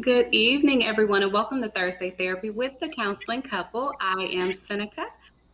Good evening, everyone, and welcome to Thursday Therapy with the Counseling Couple. I am Seneca,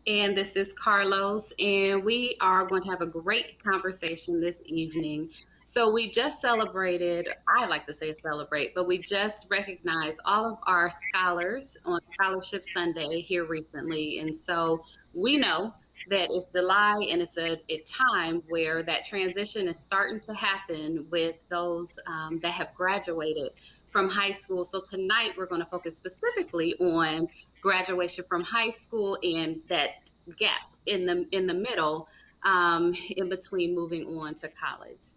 and this is Carlos, and we are going to have a great conversation this evening. So, we just celebrated, I like to say celebrate, but we just recognized all of our scholars on Scholarship Sunday here recently. And so, we know that it's July and it's a time where that transition is starting to happen with those that have graduated from high school. So tonight we're going to focus specifically on graduation from high school and that gap in the middle, in between moving on to college.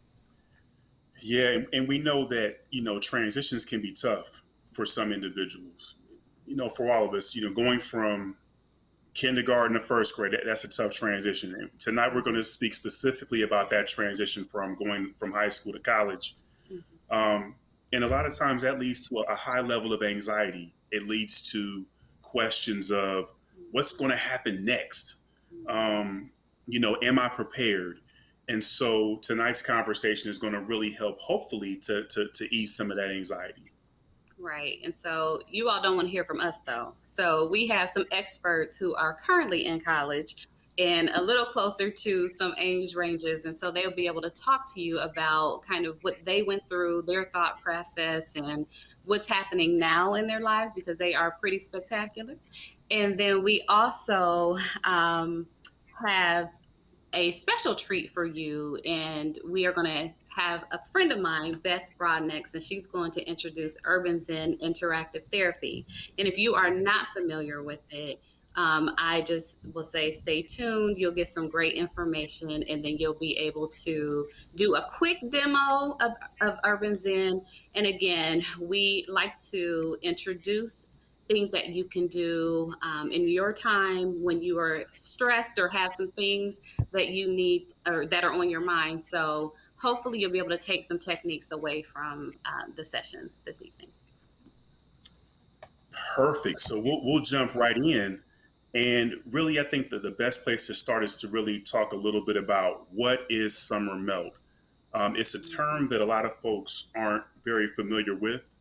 Yeah, and we know that, transitions can be tough for some individuals. For all of us, going from kindergarten to first grade, that's a tough transition. And tonight we're going to speak specifically about that transition from going from high school to college. And a lot of times that leads to a high level of anxiety. It leads to questions of what's going to happen next. Am I prepared? And so tonight's conversation is going to really help, hopefully, to ease some of that anxiety. Right. And so you all don't want to hear from us, though. So we have some experts who are currently in college and a little closer to some age ranges. And so they'll be able to talk to you about kind of what they went through, their thought process, and what's happening now in their lives, because they are pretty spectacular. And then we also have a special treat for you, and we are going to have a friend of mine, Beth Broadnax, and she's going to introduce Urban Zen Interactive Therapy. And if you are not familiar with it, I just will say stay tuned. You'll get some great information, and then you'll be able to do a quick demo of Urban Zen. And again, we like to introduce things that you can do in your time when you are stressed or have some things that you need or that are on your mind. So hopefully you'll be able to take some techniques away from the session this evening. Perfect. So we'll jump right in. And really, I think that the best place to start is to really talk a little bit about what is summer melt. It's a term that a lot of folks aren't very familiar with.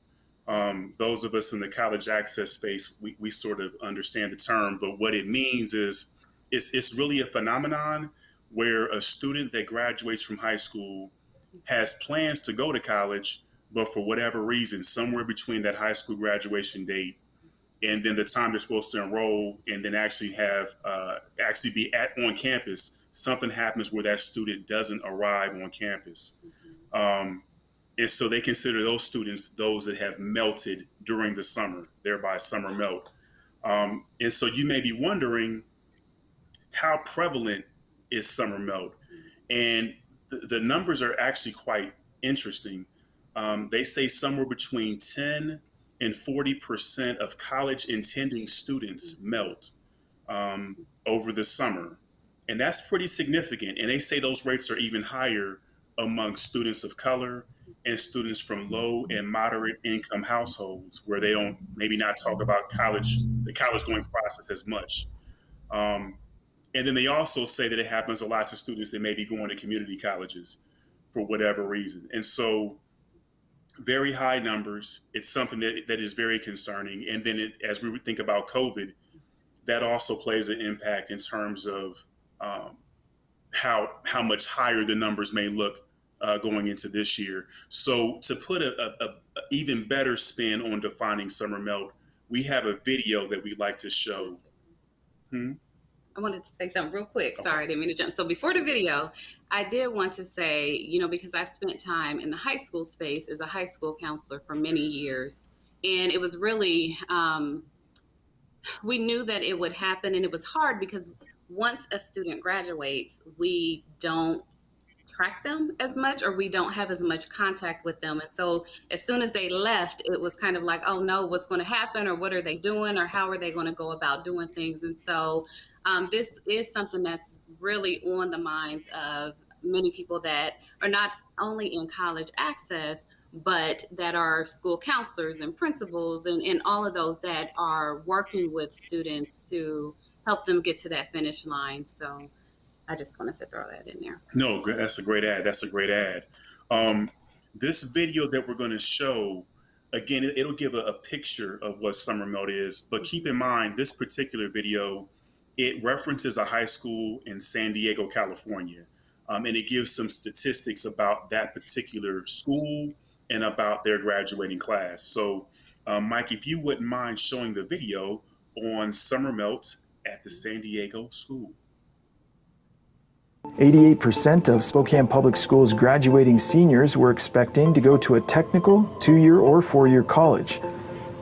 Those of us in the college access space, we sort of understand the term, but what it means is it's really a phenomenon where a student that graduates from high school has plans to go to college, but for whatever reason, somewhere between that high school graduation date and then the time they're supposed to enroll and then actually have actually be on campus, something happens where that student doesn't arrive on campus. And so they consider those students those that have melted during the summer, thereby summer melt. And so you may be wondering, how prevalent is summer melt? And the numbers are actually quite interesting. They say somewhere between 10 and 40% of college intending students melt over the summer. And that's pretty significant. And they say those rates are even higher among students of color and students from low and moderate income households where they don't maybe not talk about the college going process as much. And then they also say that it happens a lot to students that may be going to community colleges for whatever reason. And so very high numbers. It's something that is very concerning. And then as we think about COVID, that also plays an impact in terms of how much higher the numbers may look going into this year. So to put a even better spin on defining summer melt, we have a video that we'd like to show. I wanted to say something real quick. Okay. Sorry, I didn't mean to jump. So before the video, I did want to say, because I spent time in the high school space as a high school counselor for many years. And it was really, we knew that it would happen. And it was hard because once a student graduates, we don't track them as much, or we don't have as much contact with them. And so as soon as they left, it was kind of like, oh no, what's going to happen, or what are they doing, or how are they going to go about doing things? And so this is something that's really on the minds of many people that are not only in college access, but that are school counselors and principals and all of those that are working with students to help them get to that finish line. So I just wanted to throw that in there. No, that's a great ad. That's a great ad. This video that we're going to show, again, it'll give a picture of what summer melt is. But keep in mind, this particular video, it references a high school in San Diego, California. And it gives some statistics about that particular school and about their graduating class. So, Mike, if you wouldn't mind showing the video on summer melt at the San Diego school. 88% of Spokane Public Schools graduating seniors were expecting to go to a technical, 2-year or 4-year college.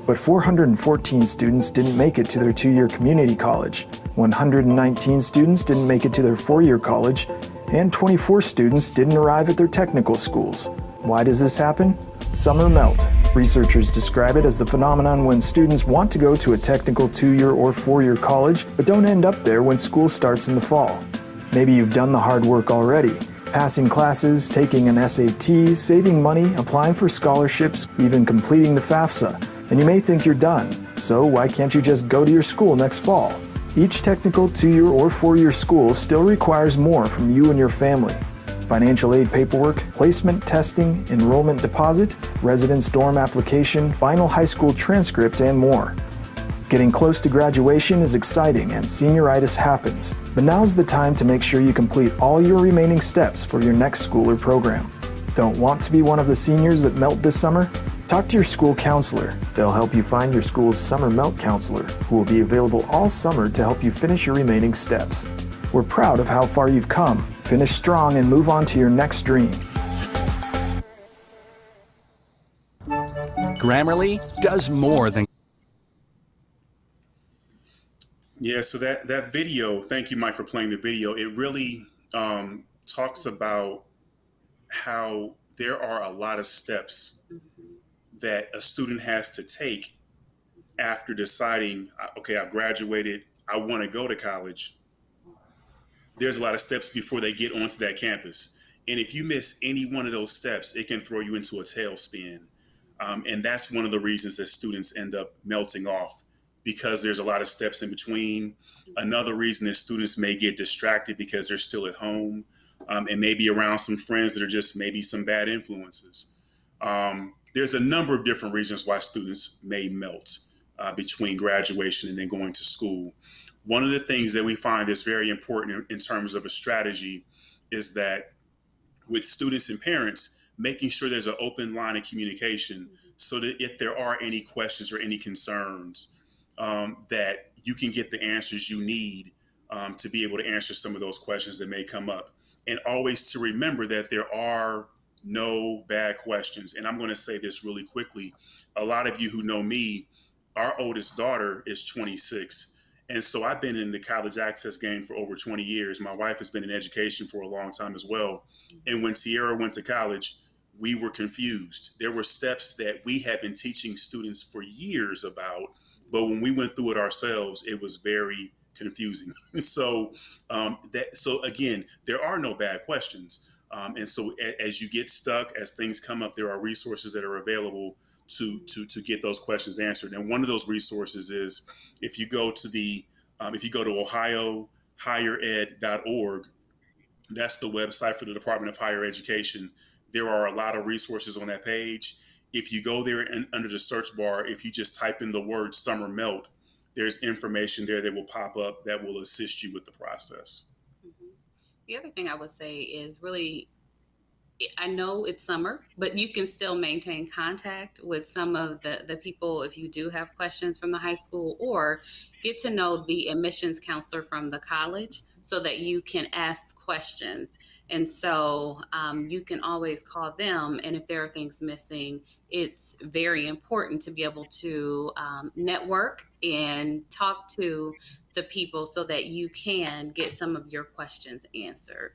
But 414 students didn't make it to their 2-year community college, 119 students didn't make it to their 4-year college, and 24 students didn't arrive at their technical schools. Why does this happen? Summer melt. Researchers describe it as the phenomenon when students want to go to a technical 2-year or 4-year college, but don't end up there when school starts in the fall. Maybe you've done the hard work already, passing classes, taking an SAT, saving money, applying for scholarships, even completing the FAFSA, and you may think you're done. So why can't you just go to your school next fall? Each technical 2-year or 4-year school still requires more from you and your family. Financial aid paperwork, placement testing, enrollment deposit, residence dorm application, final high school transcript, and more. Getting close to graduation is exciting and senioritis happens, but now's the time to make sure you complete all your remaining steps for your next school or program. Don't want to be one of the seniors that melt this summer? Talk to your school counselor. They'll help you find your school's summer melt counselor, who will be available all summer to help you finish your remaining steps. We're proud of how far you've come. Finish strong and move on to your next dream. Grammarly does more than... Yeah, so that video, thank you, Mike, for playing the video. It really talks about how there are a lot of steps that a student has to take after deciding, okay, I've graduated, I want to go to college. There's a lot of steps before they get onto that campus. And if you miss any one of those steps, it can throw you into a tailspin. And that's one of the reasons that students end up melting off, because there's a lot of steps in between. Another reason is students may get distracted because they're still at home and maybe around some friends that are just maybe some bad influences. There's a number of different reasons why students may melt between graduation and then going to school. One of the things that we find is very important in terms of a strategy is that with students and parents, making sure there's an open line of communication so that if there are any questions or any concerns, that you can get the answers you need to be able to answer some of those questions that may come up. And always to remember that there are no bad questions. And I'm going to say this really quickly. A lot of you who know me, our oldest daughter is 26. And so I've been in the college access game for over 20 years. My wife has been in education for a long time as well. And when Tierra went to college, we were confused. There were steps that we had been teaching students for years about, but when we went through it ourselves, it was very confusing. So again, there are no bad questions. And so as you get stuck, as things come up, there are resources that are available to get those questions answered. And one of those resources is if you go to ohiohighered.org, that's the website for the Department of Higher Education. There are a lot of resources on that page. If you go there and under the search bar, if you just type in the word summer melt, there's information there that will pop up that will assist you with the process. The other thing I would say is really, I know it's summer, but you can still maintain contact with some of the people if you do have questions from the high school, or get to know the admissions counselor from the college so that you can ask questions. And so you can always call them. And if there are things missing, it's very important to be able to network and talk to the people so that you can get some of your questions answered.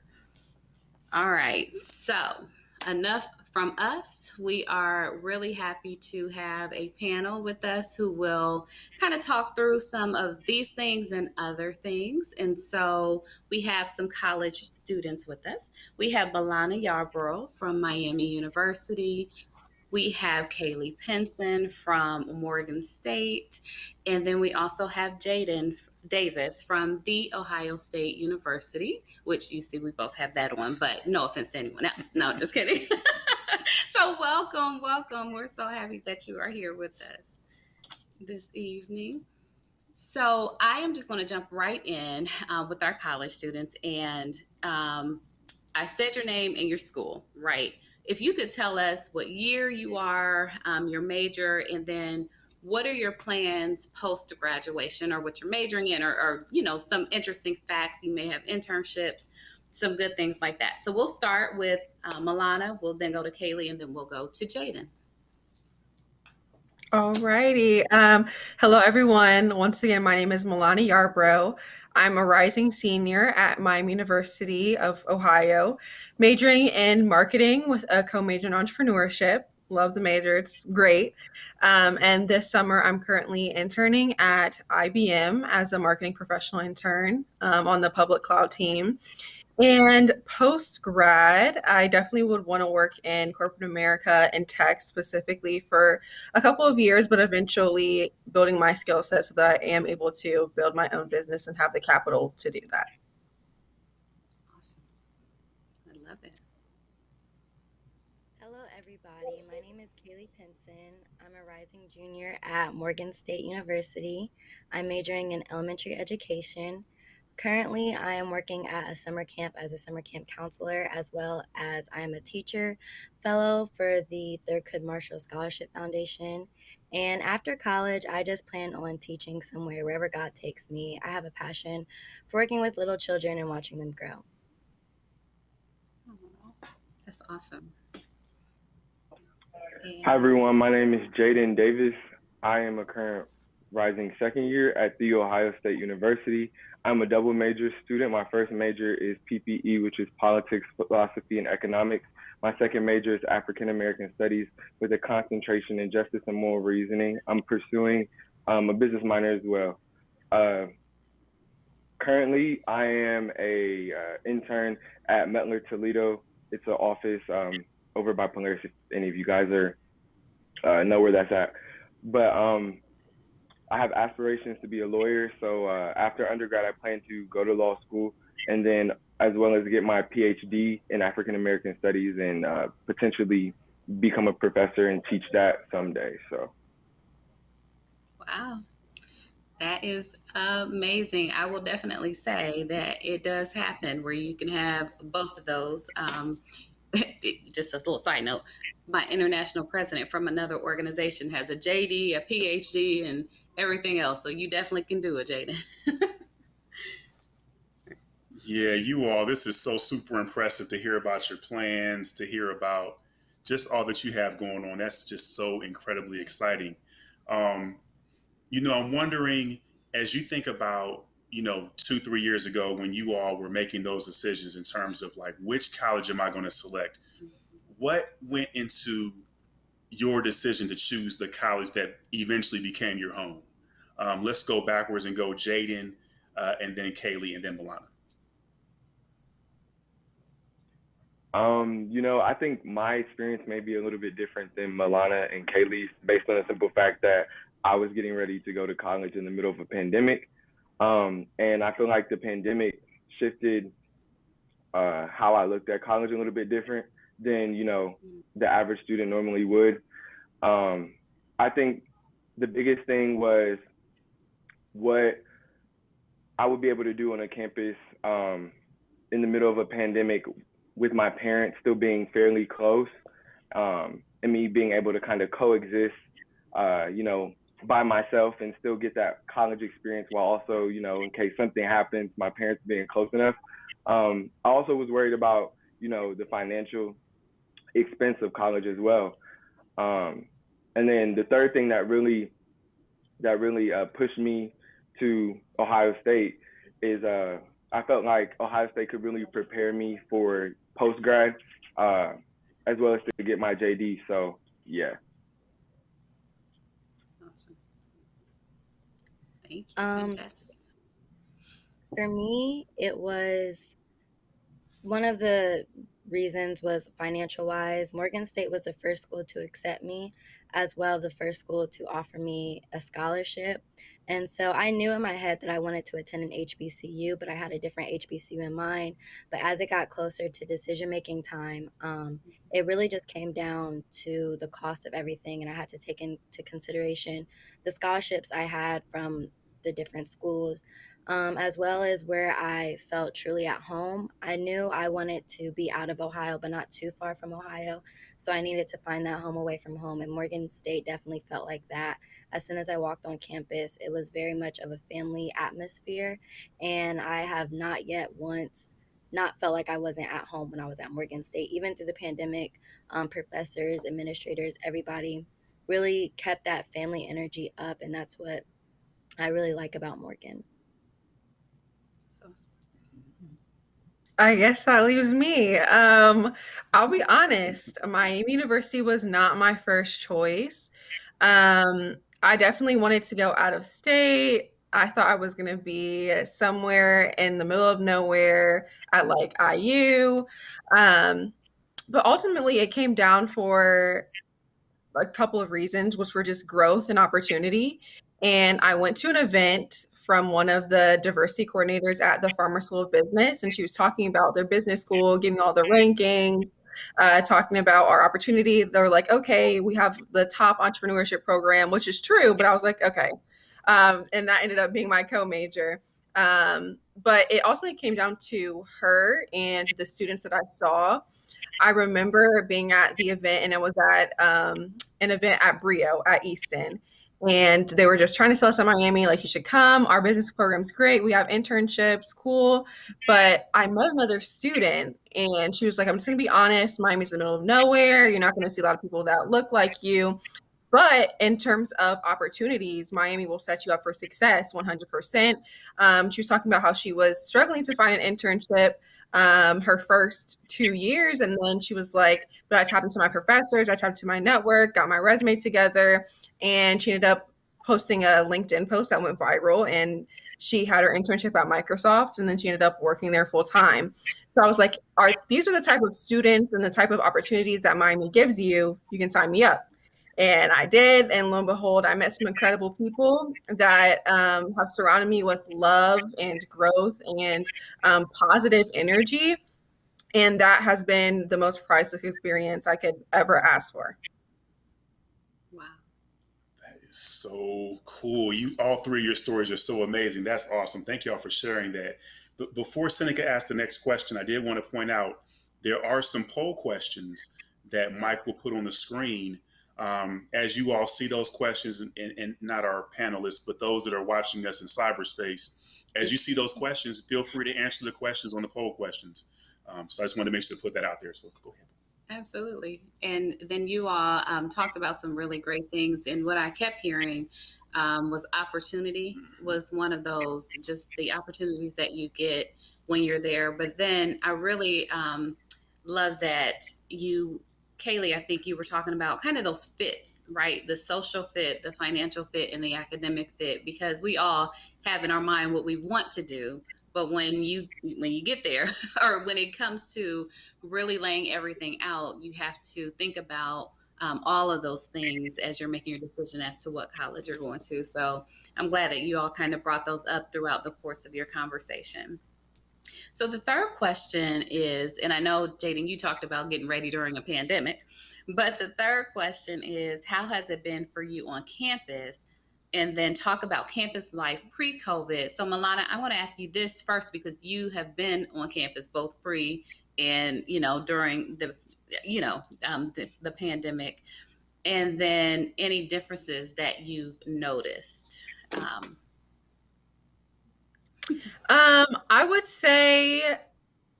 All right, so enough from us. We are really happy to have a panel with us who will kind of talk through some of these things and other things. And so we have some college students with us. We have Milana Yarbrough from Miami University. We have Kaylee Pinson from Morgan State. And then we also have Jaiden Davis from The Ohio State University, which you see we both have that on, but no offense to anyone else. No, just kidding. So welcome. We're so happy that you are here with us this evening. So I am just going to jump right in with our college students, and I said your name and your school, right? If you could tell us what year you are, your major, and then what are your plans post graduation, or what you're majoring in, or some interesting facts. You may have internships, some good things like that. So we'll start with Milana. We'll then go to Kaylee, and then we'll go to Jaiden. Alrighty. Hello, everyone. Once again, my name is Milana Yarbrough. I'm a rising senior at Miami University of Ohio, majoring in marketing with a co-major in entrepreneurship. Love the major. It's great. And this summer, I'm currently interning at IBM as a marketing professional intern on the public cloud team. And post grad, I definitely would want to work in corporate America and tech specifically for a couple of years, but eventually building my skill set so that I am able to build my own business and have the capital to do that. Awesome. I love it. Hello, everybody. My name is Kaylee Pinson. I'm a rising junior at Morgan State University. I'm majoring in elementary education. Currently, I am working at a summer camp as a summer camp counselor, as well as I am a teacher fellow for the Thurgood Marshall Scholarship Foundation. And after college, I just plan on teaching somewhere, wherever God takes me. I have a passion for working with little children and watching them grow. Oh, that's awesome. Hi, And everyone. My name is Jaiden Davis. I am a current rising second year at The Ohio State University. I'm a double major student. My first major is PPE, which is politics, philosophy, and economics. My second major is African American Studies with a concentration in justice and moral reasoning. I'm pursuing a business minor as well. Currently, I am a intern at Metler Toledo. It's an office over by Polaris, if any of you guys know where that's at. But I have aspirations to be a lawyer. So after undergrad, I plan to go to law school and then as well as get my PhD in African American Studies and potentially become a professor and teach that someday. So. wow, that is amazing. I will definitely say that it does happen where you can have both of those. Just a little side note, my international president from another organization has a JD, a PhD, and everything else. So you definitely can do it, Jaiden. Yeah, you all, this is so super impressive to hear about your plans, to hear about just all that you have going on. That's just so incredibly exciting. Um, I'm wondering, as you think about, 2, 3 years ago when you all were making those decisions in terms of like, which college am I going to select? What went into your decision to choose the college that eventually became your home? Let's go backwards and go Jaiden, and then Kaylee, and then Milana. I think my experience may be a little bit different than Milana and Kaylee's based on the simple fact that I was getting ready to go to college in the middle of a pandemic. And I feel like the pandemic shifted how I looked at college a little bit different than, the average student normally would. I think the biggest thing was what I would be able to do on a campus in the middle of a pandemic with my parents still being fairly close, and me being able to kind of coexist, by myself and still get that college experience while also, in case something happens, my parents being close enough. I also was worried about, the financial expense of college as well. And then the third thing that really pushed me to Ohio State is I felt like Ohio State could really prepare me for post grad, as well as to get my JD. So yeah. Awesome. Thank you. Um, Fantastic. for me, it was one of the reasons was financial wise. Morgan State was the first school to accept me, as well the first school to offer me a scholarship. And so I knew in my head that I wanted to attend an HBCU, but I had a different HBCU in mind. But as it got closer to decision making time, it really just came down to the cost of everything. And I had to take into consideration the scholarships I had from the different schools, as well as where I felt truly at home. I knew I wanted to be out of Ohio, but not too far from Ohio. So I needed to find that home away from home. And Morgan State definitely felt like that. As soon as I walked on campus, it was very much of a family atmosphere. And I have not yet once not felt like I wasn't at home when I was at Morgan State. Even through the pandemic, professors, administrators, everybody really kept that family energy up. And that's what I really like about Morgan. So, I guess that leaves me. I'll be honest, Miami University was not my first choice. I definitely wanted to go out of state. I thought I was going to be somewhere in the middle of nowhere at like IU. But ultimately, it came down for a couple of reasons, which were just growth and opportunity. And I went to an event from one of the diversity coordinators at the Farmer School of Business, and she was talking about their business school, giving all the rankings, talking about our opportunity. They're like, okay, we have the top entrepreneurship program, which is true, but I was like, okay. And that ended up being my co-major. But it ultimately came down to her and the students that I saw. I remember being at the event, and it was at an event at Brio at Easton. And they were just trying to sell us in Miami, like, you should come. Our business program's great. We have internships, cool. But I met another student, and she was like, I'm just going to be honest. Miami's in the middle of nowhere. You're not going to see a lot of people that look like you. But in terms of opportunities, Miami will set you up for success 100%. She was talking about how she was struggling to find an internship her first 2 years. And then she was like, but I tapped into my professors, I tapped into my network, got my resume together. And she ended up posting a LinkedIn post that went viral. And she had her internship at Microsoft, and then she ended up working there full time. So I was like, these are the type of students and the type of opportunities that Miami gives you. You can sign me up. And I did. And lo and behold, I met some incredible people that have surrounded me with love and growth and positive energy. And that has been the most priceless experience I could ever ask for. wow. That is so cool. All three of your stories are so amazing. That's awesome. Thank y'all for sharing that. But before Seneca asks the next question, I did want to point out there are some poll questions that Mike will put on the screen. As you all see those questions, and not our panelists, but those that are watching us in cyberspace, as you see those questions, feel free to answer the questions on the poll questions. So I just wanted to make sure to put that out there. So go ahead. Absolutely. And then you all talked about some really great things. And what I kept hearing was opportunity was one of those, just the opportunities that you get when you're there. But then I really love that Kaylee, I think you were talking about kind of those fits, right? The social fit, the financial fit, and the academic fit, because we all have in our mind what we want to do. But when you get there, or when it comes to really laying everything out, you have to think about all of those things as you're making your decision as to what college you're going to. So I'm glad that you all kind of brought those up throughout the course of your conversation. So the third question is, and I know, Jaiden, you talked about getting ready during a pandemic, but the third question is, how has it been for you on campus? And then talk about campus life pre-COVID. So Milana, I want to ask you this first, because you have been on campus both pre and, during the pandemic, and then any differences that you've noticed. I would say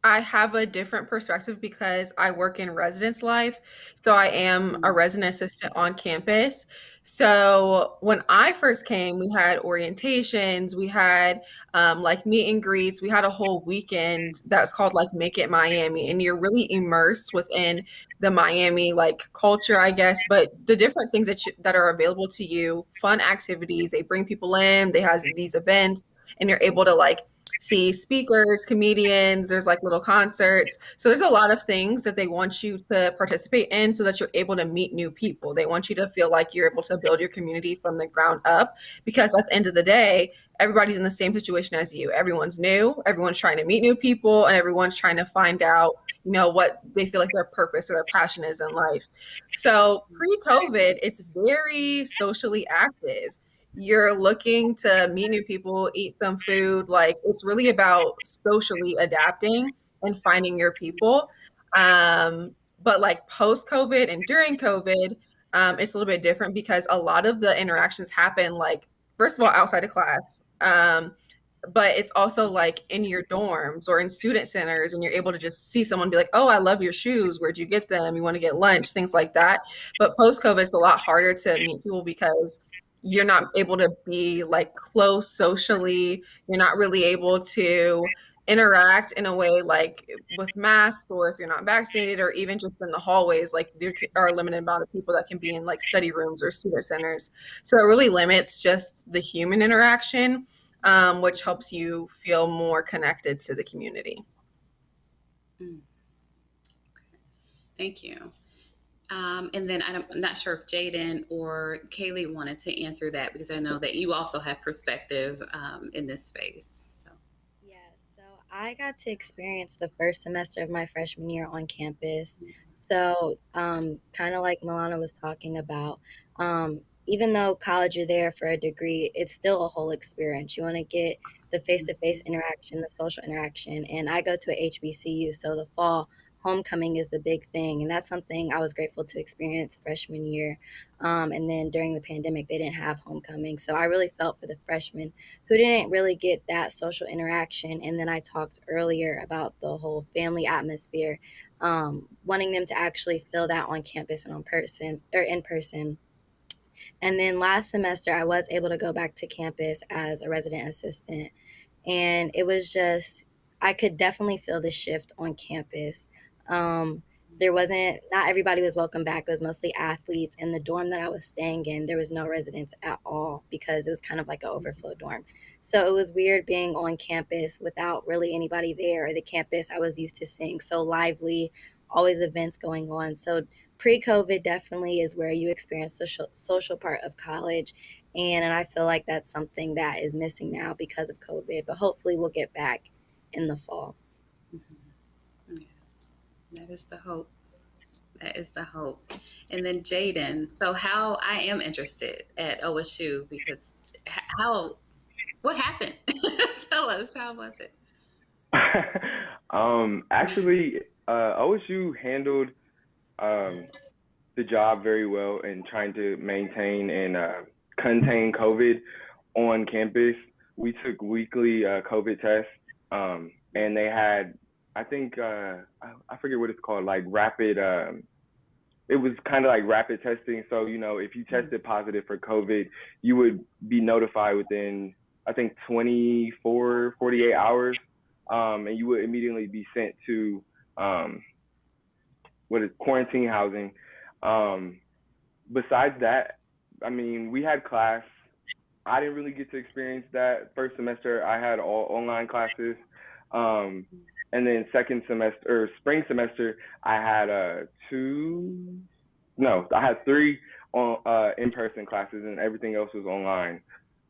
I have a different perspective because I work in residence life. So I am a resident assistant on campus. So when I first came, we had orientations, we had like meet and greets, we had a whole weekend that was called like Make It Miami. And you're really immersed within the Miami like culture, I guess, but the different things that are available to you, fun activities, they bring people in, they have these events, and you're able to like see speakers, comedians, there's like little concerts. So there's a lot of things that they want you to participate in so that you're able to meet new people. They want you to feel like you're able to build your community from the ground up, because at the end of the day, everybody's in the same situation as you. Everyone's new, everyone's trying to meet new people, and everyone's trying to find out, what they feel like their purpose or their passion is in life. So pre-COVID, it's very socially active. You're looking to meet new people, eat some food. Like, it's really about socially adapting and finding your people. But like post COVID and during COVID, it's a little bit different because a lot of the interactions happen, like, first of all, outside of class. But it's also like in your dorms or in student centers, and you're able to just see someone be like, oh, I love your shoes, where'd you get them, you want to get lunch, things like that. But post COVID, it's a lot harder to meet people because you're not able to be like close socially. You're not really able to interact in a way like with masks, or if you're not vaccinated, or even just in the hallways, like there are a limited amount of people that can be in like study rooms or student centers. So it really limits just the human interaction, which helps you feel more connected to the community. Mm. Thank you. And then I'm not sure if Jaiden or Kaylee wanted to answer that, because I know that you also have perspective in this space. So. Yeah, so I got to experience the first semester of my freshman year on campus. So, kind of like Milana was talking about, even though college you're there for a degree, it's still a whole experience. You want to get the face-to-face interaction, the social interaction. And I go to a HBCU, so the fall homecoming is the big thing, and that's something I was grateful to experience freshman year. And then during the pandemic, they didn't have homecoming, so I really felt for the freshmen who didn't really get that social interaction. And then I talked earlier about the whole family atmosphere, wanting them to actually feel that on campus and on person or in person. And then last semester, I was able to go back to campus as a resident assistant. And it was just, I could definitely feel the shift on campus. There wasn't, not everybody was welcome back. It was mostly athletes. And the dorm that I was staying in, there was no residents at all because it was kind of like an overflow dorm. So it was weird being on campus without really anybody there. The campus I was used to seeing so lively, always events going on. So pre-COVID definitely is where you experience social part of college. And I feel like that's something that is missing now because of COVID, but hopefully we'll get back in the fall. Mm-hmm. Yeah, that is the hope. That is the hope. And then Jaiden, so how, I am interested at OSU because how, what happened? Tell us, how was it? Actually, OSU handled the job very well in trying to maintain and contain COVID on campus. We took weekly COVID tests, and they had, I think, I forget what it's called, like rapid. It was kind of like rapid testing. So, if you tested positive for COVID, you would be notified within, I think, 24, 48 hours, and you would immediately be sent to quarantine housing. Besides that, I mean, we had class. I didn't really get to experience that first semester. I had all online classes. And then second semester or spring semester, I had I had three in-person classes, and everything else was online.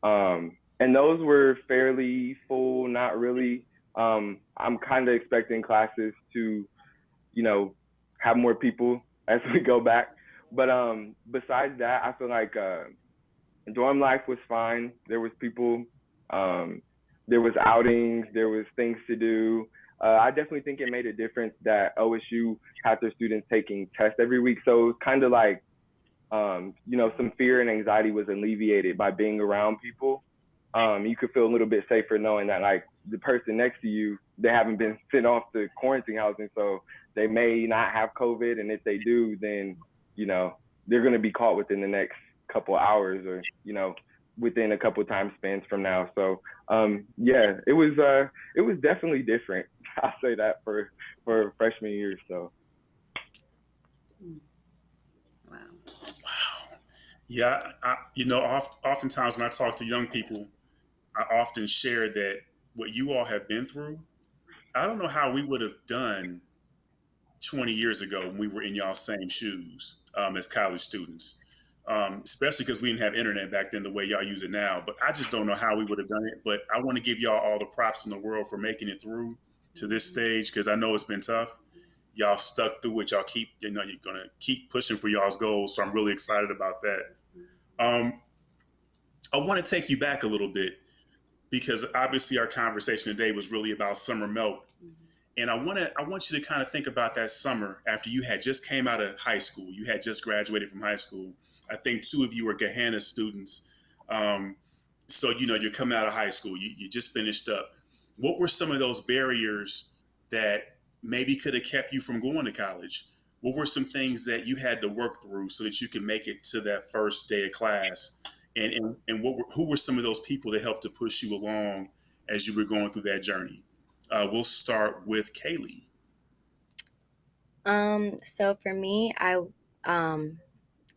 And those were fairly full, not really. I'm kind of expecting classes to, have more people as we go back. But besides that, I feel like dorm life was fine. There was people, there was outings, there was things to do. I definitely think it made a difference that OSU had their students taking tests every week. So it was kind of like, some fear and anxiety was alleviated by being around people. You could feel a little bit safer knowing that, like, the person next to you, they haven't been sent off to quarantine housing, so they may not have COVID, and if they do, then they're going to be caught within the next couple hours, or within a couple time spans from now. So it was definitely different. I'll say that for freshman year. So Wow. Wow. Yeah, oftentimes when I talk to young people, I often share that what you all have been through, I don't know how we would have done 20 years ago when we were in y'all same shoes as college students, especially because we didn't have internet back then the way y'all use it now. But I just don't know how we would have done it. But I want to give y'all all the props in the world for making it through to this stage, because I know it's been tough. Y'all stuck through it. Y'all keep, you're going to keep pushing for y'all's goals. So I'm really excited about that. I want to take you back a little bit, because obviously our conversation today was really about summer melt. And I want you to kind of think about that summer after you had just came out of high school. You had just graduated from high school. I think two of you were Gahanna students. So, you're coming out of high school. You just finished up. What were some of those barriers that maybe could have kept you from going to college? What were some things that you had to work through so that you could make it to that first day of class? And who were some of those people that helped to push you along as you were going through that journey? We'll start with Kaylee. So for me, I am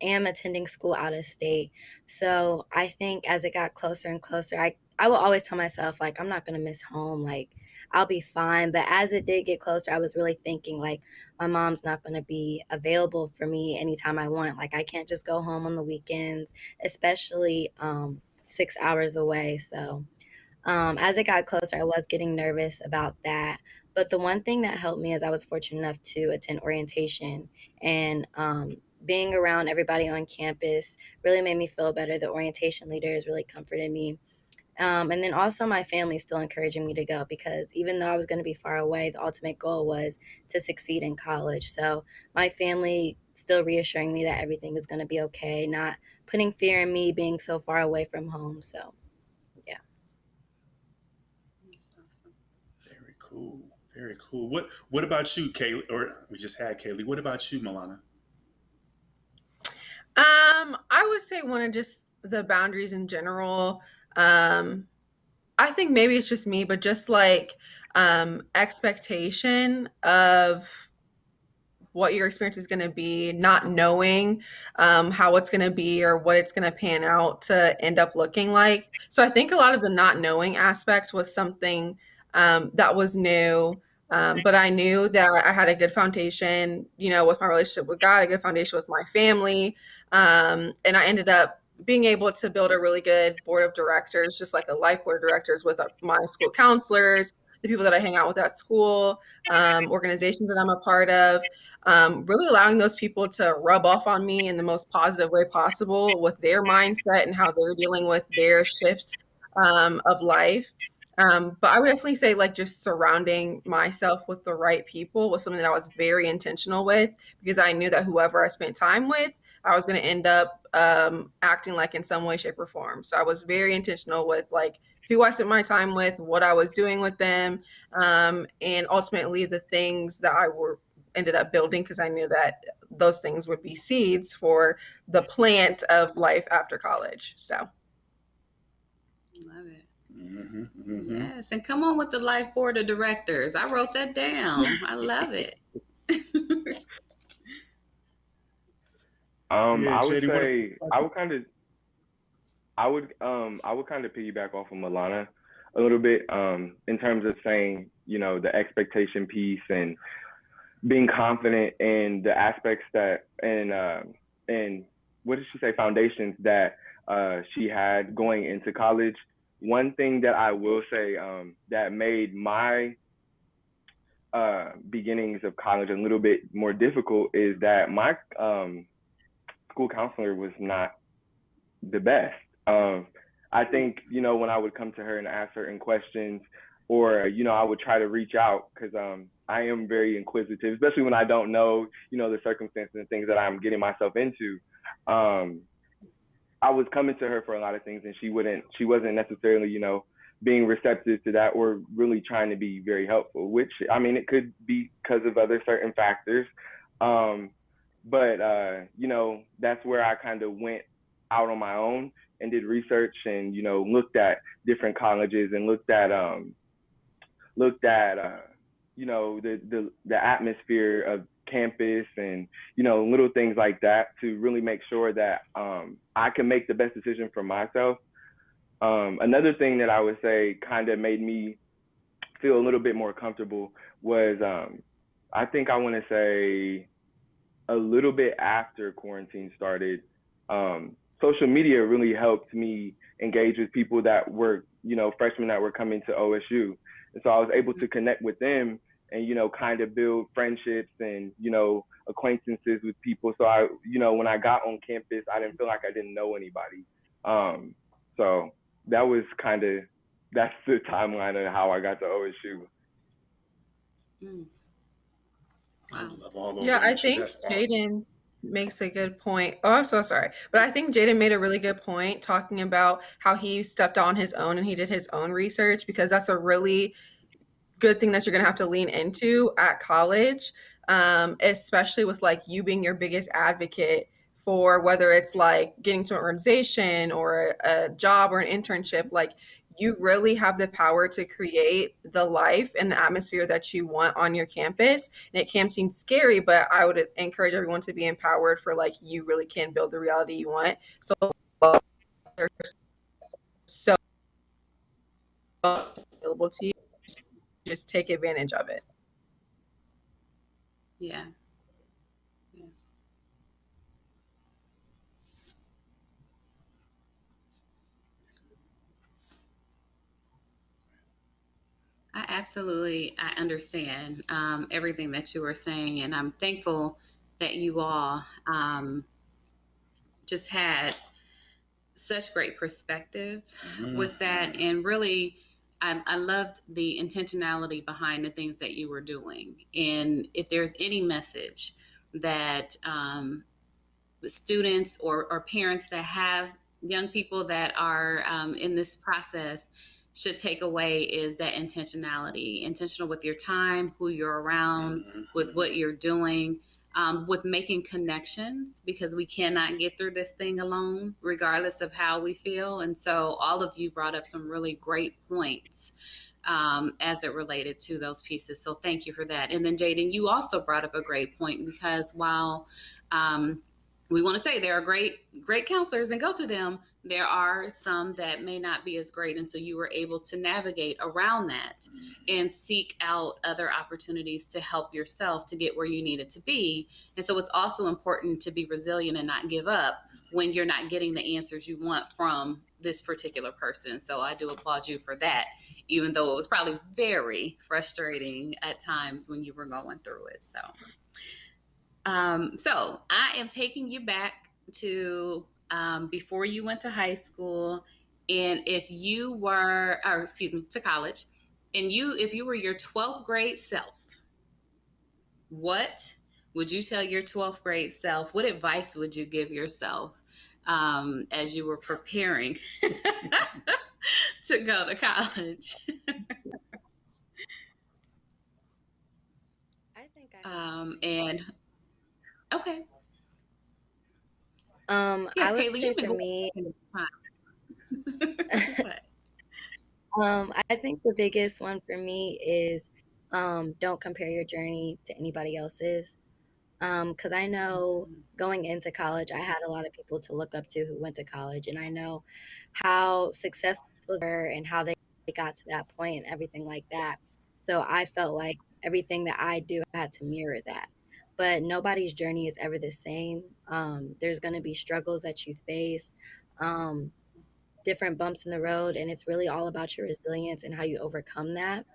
attending school out of state. So I think as it got closer and closer, I will always tell myself, like, I'm not going to miss home. Like, I'll be fine. But as it did get closer, I was really thinking, like, my mom's not going to be available for me anytime I want. Like, I can't just go home on the weekends, especially 6 hours away. So as it got closer, I was getting nervous about that. But the one thing that helped me is I was fortunate enough to attend orientation, and being around everybody on campus really made me feel better. The orientation leaders really comforted me. And then also my family still encouraging me to go, because even though I was going to be far away, the ultimate goal was to succeed in college. So my family still reassuring me that everything is going to be okay, not putting fear in me being so far away from home. So yeah. Very cool. Very cool. What about you, Kaylee? Or we just had Kaylee. What about you, Milana? I would say one of just the boundaries in general. I think maybe it's just me, but just like expectation of what your experience is going to be, not knowing how it's going to be or what it's going to pan out to end up looking like. So I think a lot of the not knowing aspect was something that was new. But I knew that I had a good foundation, with my relationship with God, a good foundation with my family. And I ended up being able to build a really good board of directors, just like a life board of directors with my school counselors, the people that I hang out with at school, organizations that I'm a part of, really allowing those people to rub off on me in the most positive way possible with their mindset and how they're dealing with their shift of life. But I would definitely say, like, just surrounding myself with the right people was something that I was very intentional with, because I knew that whoever I spent time with, I was going to end up acting like in some way, shape, or form. So I was very intentional with, like, who I spent my time with, what I was doing with them, and ultimately the things that ended up building, because I knew that those things would be seeds for the plant of life after college. So Love it. Mm-hmm, mm-hmm. Yes, and come on with the life board of directors. I wrote that down. I love it. Yeah, I would Jaiden, say I would kind of piggyback off of Milana a little bit in terms of saying, the expectation piece and being confident in the aspects that and what did she say, foundations that she had going into college. One thing that I will say that made my beginnings of college a little bit more difficult is that my school counselor was not the best. I think, when I would come to her and ask certain questions, or, I would try to reach out, because I am very inquisitive, especially when I don't know, the circumstances and things that I'm getting myself into. I was coming to her for a lot of things, and she wasn't necessarily, being receptive to that or really trying to be very helpful, which, I mean, it could be because of other certain factors. But that's where I kind of went out on my own and did research and, looked at different colleges and looked at the atmosphere of campus and, little things like that to really make sure that I can make the best decision for myself. Another thing that I would say kind of made me feel a little bit more comfortable was, I think I want to say a little bit after quarantine started, social media really helped me engage with people that were, freshmen that were coming to OSU. And so I was able to connect with them and, kind of build friendships and, acquaintances with people. So when I got on campus, I didn't feel like I didn't know anybody. So that's the timeline of how I got to OSU. Mm. Of all those Yeah, I answers, think that's awesome. Jaiden makes a good point. Oh, I'm so sorry. But I think Jaiden made a really good point talking about how he stepped on his own and he did his own research, because that's a really good thing that you're going to have to lean into at college, especially with like you being your biggest advocate for whether it's like getting to an organization or a job or an internship. Like, you really have the power to create the life and the atmosphere that you want on your campus. And it can seem scary, but I would encourage everyone to be empowered for like, you really can build the reality you want. So there's so available to you, just take advantage of it. Yeah. Yeah. I understand everything that you were saying, and I'm thankful that you all just had such great perspective with that. And really, I loved the intentionality behind the things that you were doing. And if there's any message that students or parents that have young people that are in this process should take away, is that intentionality, intentional with your time, who you're around, with what you're doing, with making connections, because we cannot get through this thing alone, regardless of how we feel. And so all of you brought up some really great points as it related to those pieces. So thank you for that. And then Jaiden, you also brought up a great point, because while we want to say there are great counselors and go to them, there are some that may not be as great. And so you were able to navigate around that and seek out other opportunities to help yourself to get where you needed to be. And so it's also important to be resilient and not give up when you're not getting the answers you want from this particular person. So I do applaud you for that, even though it was probably very frustrating at times when you were going through it. So I am taking you back to before you went to high school, and if you were, or excuse me, to college, and if you were your 12th grade self, what would you tell your 12th grade self? What advice would you give yourself as you were preparing to go to college? I think And okay. Yes, I would Kaylee, say you've been for going me, time. I think the biggest one for me is don't compare your journey to anybody else's. Because I know going into college, I had a lot of people to look up to who went to college, and I know how successful they were and how they got to that point and everything like that. So I felt like everything that I do, I had to mirror that. But nobody's journey is ever the same. There's going to be struggles that you face, um, different bumps in the road, and it's really all about your resilience and how you overcome that.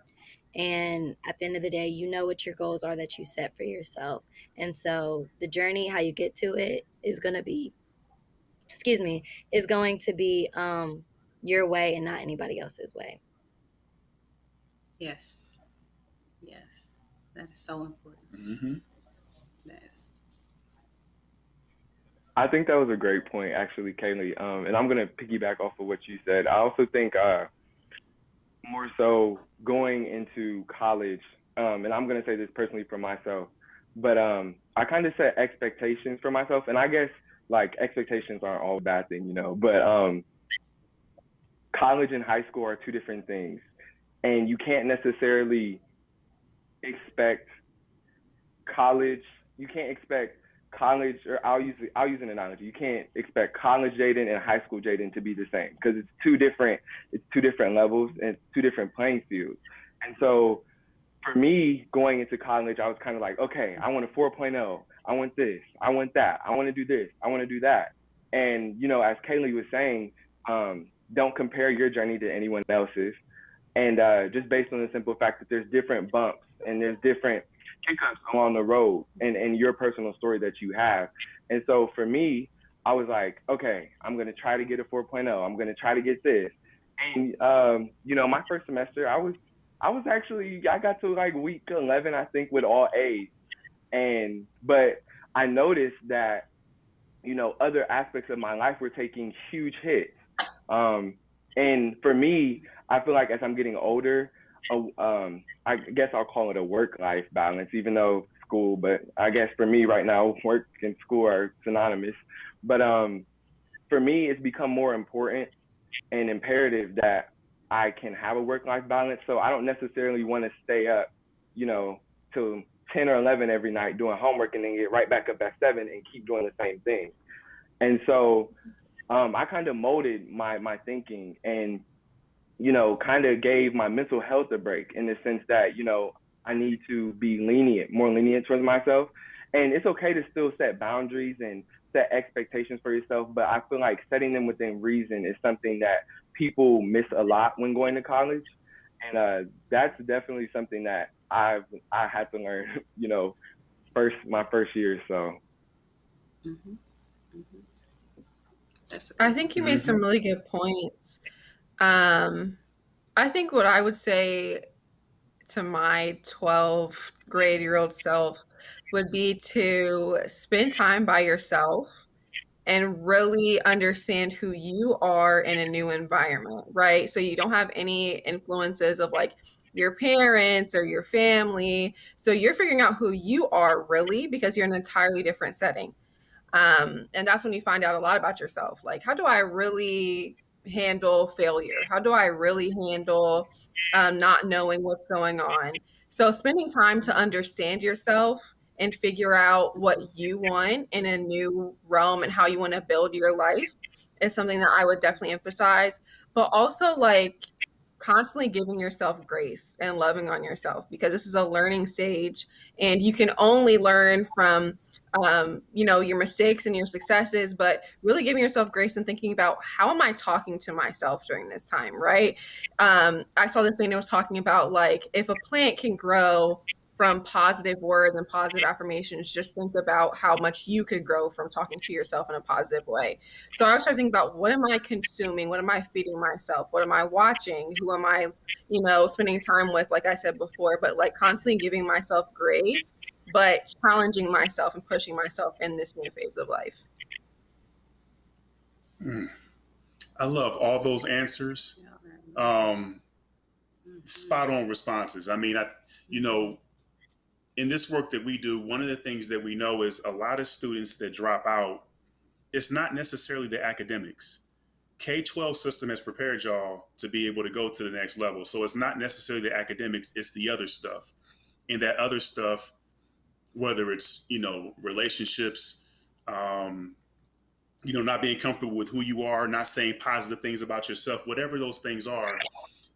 And at the end of the day, you know what your goals are that you set for yourself. And so the journey, how you get to it, is going to be, excuse me, is going to be your way and not anybody else's way. Yes. Yes. That is so important. Yes. I think that was a great point, actually, Kaylee. And I'm gonna piggyback off of what you said. I also think more so going into college, and I'm gonna say this personally for myself, but I kind of set expectations for myself, and I guess like expectations aren't all a bad thing, but college and high school are two different things, and you can't necessarily expect college. You can't expect college, or I'll use an analogy. You can't expect college Jaiden and high school Jaiden to be the same, because it's two different levels and two different playing fields. And so for me, going into college, I was kind of like, okay, I want a 4.0. I want this. I want that. I want to do this. I want to do that. And, you know, as Kaylee was saying, don't compare your journey to anyone else's. And just based on the simple fact that there's different bumps and there's different hiccups along the road and your personal story that you have. And so for me, I was like, okay, I'm going to try to get a 4.0. I'm going to try to get this. And, you know, my first semester, I got to like week 11, I think, with all A's. But I noticed that, you know, other aspects of my life were taking huge hits. And for me, I feel like as I'm getting older, I guess I'll call it a work-life balance, even though school, but I guess for me right now, work and school are synonymous. But for me, it's become more important and imperative that I can have a work-life balance. So I don't necessarily want to stay up, you know, till 10 or 11 every night doing homework and then get right back up at 7 and keep doing the same thing. And so I kind of molded my thinking and, you know, kind of gave my mental health a break in the sense that, you know, I need to be more lenient towards myself. And it's okay to still set boundaries and set expectations for yourself, but I feel like setting them within reason is something that people miss a lot when going to college. And that's definitely something that I had to learn, you know, my first year. So. Mm-hmm. Mm-hmm. I think you made some really good points. I think what I would say to my 12th grade year old self would be to spend time by yourself and really understand who you are in a new environment, right? So you don't have any influences of like your parents or your family. So you're figuring out who you are really because you're in an entirely different setting. And that's when you find out a lot about yourself. Like, how do I really handle failure? How do I really handle not knowing what's going on? So, spending time to understand yourself and figure out what you want in a new realm and how you want to build your life is something that I would definitely emphasize. But also, like, constantly giving yourself grace and loving on yourself because this is a learning stage and you can only learn from you know, your mistakes and your successes, but really giving yourself grace and thinking about how am I talking to myself during this time, right? I saw this thing that was talking about like if a plant can grow from positive words and positive affirmations, just think about how much you could grow from talking to yourself in a positive way. So I was trying to think about what am I consuming? What am I feeding myself? What am I watching? Who am I, you know, spending time with, like I said before, but like constantly giving myself grace, but challenging myself and pushing myself in this new phase of life. I love all those answers. Spot on responses. I mean, you know, in this work that we do, one of the things that we know is a lot of students that drop out, it's not necessarily the academics. K-12 system has prepared y'all to be able to go to the next level. So it's not necessarily the academics, it's the other stuff. And that other stuff, whether it's, you know, relationships, you know, not being comfortable with who you are, not saying positive things about yourself, whatever those things are,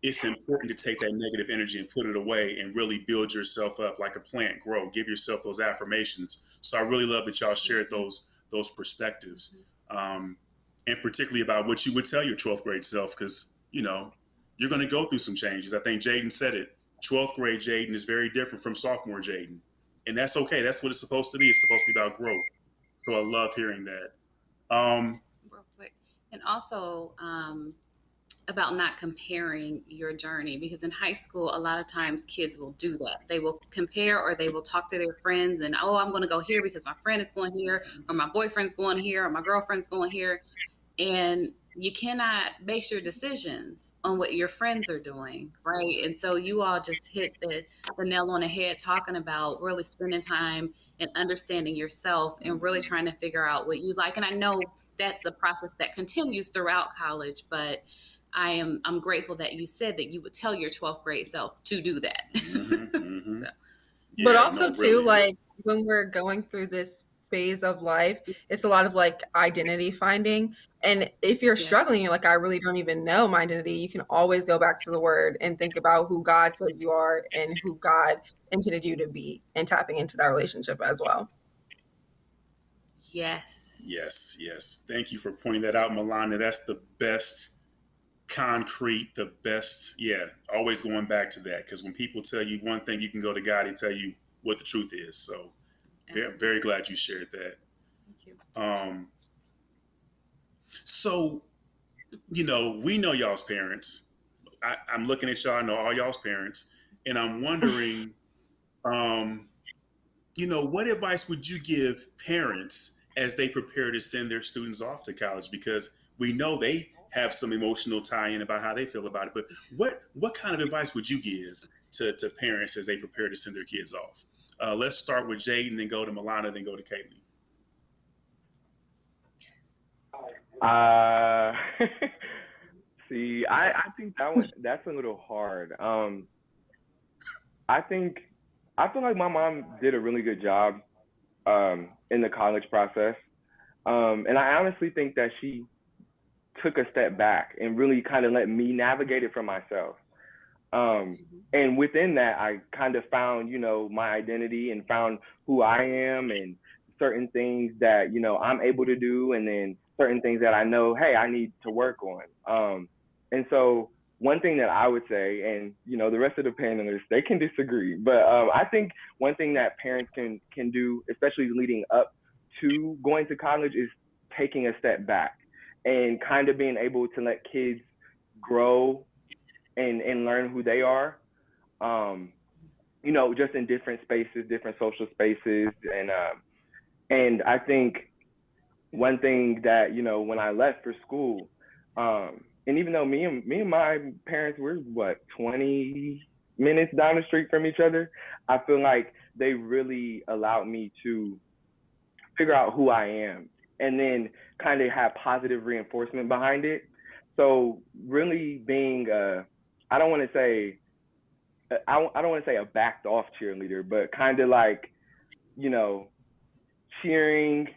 it's important to take that negative energy and put it away and really build yourself up like a plant, grow, give yourself those affirmations. So I really love that y'all shared those perspectives, and particularly about what you would tell your 12th grade self, because, you know, you're going to go through some changes. I think Jaiden said it. 12th grade Jaiden is very different from sophomore Jaiden. And that's okay. That's what it's supposed to be. It's supposed to be about growth. So I love hearing that. Real quick. And also, about not comparing your journey, because in high school a lot of times kids will do that. They will compare or they will talk to their friends and, oh, I'm going to go here because my friend is going here or my boyfriend's going here or my girlfriend's going here. And you cannot base your decisions on what your friends are doing, right? And so you all just hit the nail on the head talking about really spending time and understanding yourself and really trying to figure out what you like. And I know that's a process that continues throughout college, but I'm grateful that you said that you would tell your 12th grade self to do that. But also too, like when we're going through this phase of life, it's a lot of like identity finding. And if you're Yes. struggling, you're like, I really don't even know my identity, you can always go back to the word and think about who God says you are and who God intended you to be, and tapping into that relationship as well. Yes. Yes. Thank you for pointing that out, Milana. That's the best concrete, the best. Yeah, always going back to that, because when people tell you one thing, you can go to God and tell you what the truth is. So very glad you shared that. Thank you. So, we know y'all's parents. I'm looking at y'all, I know all y'all's parents, and I'm wondering, what advice would you give parents as they prepare to send their students off to college? Because we know they have some emotional tie-in about how they feel about it. But what kind of advice would you give to parents as they prepare to send their kids off? Let's start with Jaiden, then go to Milana, then go to Kaylee. See, I think that's a little hard. I feel like my mom did a really good job in the college process. And I honestly think that she took a step back and really kind of let me navigate it for myself. And within that, I kind of found, my identity and found who I am and certain things that, I'm able to do, and then certain things that I know, hey, I need to work on. And so one thing that I would say, and, the rest of the panelists, they can disagree, but I think one thing that parents can do, especially leading up to going to college, is taking a step back and kind of being able to let kids grow and learn who they are, just in different spaces, different social spaces. And I think one thing that, when I left for school, and even though me and my parents were 20 minutes down the street from each other, I feel like they really allowed me to figure out who I am and then kind of have positive reinforcement behind it. So really being I don't want to say a backed off cheerleader, but kind of like, cheering,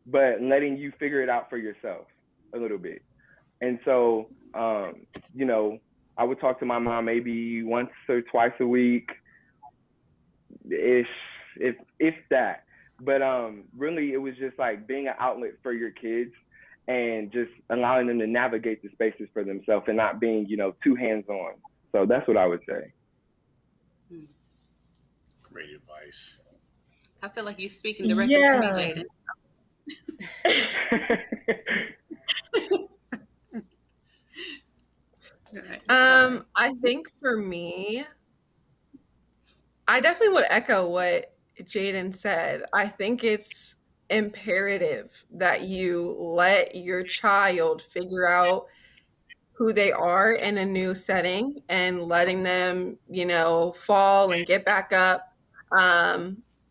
but letting you figure it out for yourself a little bit. And so, I would talk to my mom maybe once or twice a week, ish, if that. But really, it was just like being an outlet for your kids and just allowing them to navigate the spaces for themselves and not being, too hands on. So that's what I would say. Great advice. I feel like you're speaking directly to me, Jaiden. I think for me, I definitely would echo what Jaiden said. I think it's imperative that you let your child figure out who they are in a new setting and letting them, fall and get back up.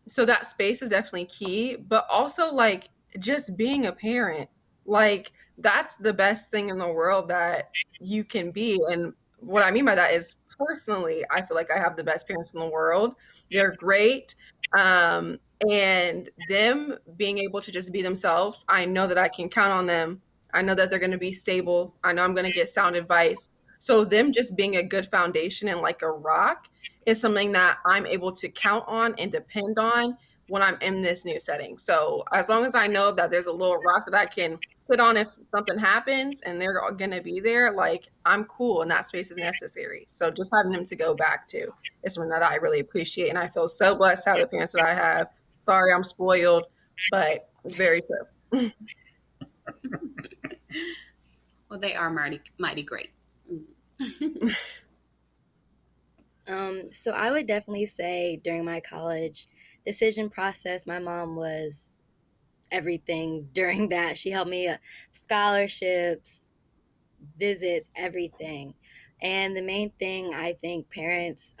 So that space is definitely key, but also like just being a parent, like that's the best thing in the world that you can be. And what I mean by that is personally, I feel like I have the best parents in the world. They're great. And them being able to just be themselves, I know that I can count on them. I know that they're going to be stable. I know I'm going to get sound advice. So them just being a good foundation and like a rock is something that I'm able to count on and depend on when I'm in this new setting. So as long as I know that there's a little rock that I can put on if something happens and they're going to be there, like I'm cool and that space is necessary. So just having them to go back to is something that I really appreciate. And I feel so blessed to have the parents that I have. Sorry, I'm spoiled, but very so. Well, they are mighty great. So I would definitely say during my college decision process, my mom was everything during that. She helped me scholarships, visits, everything. And the main thing I think parents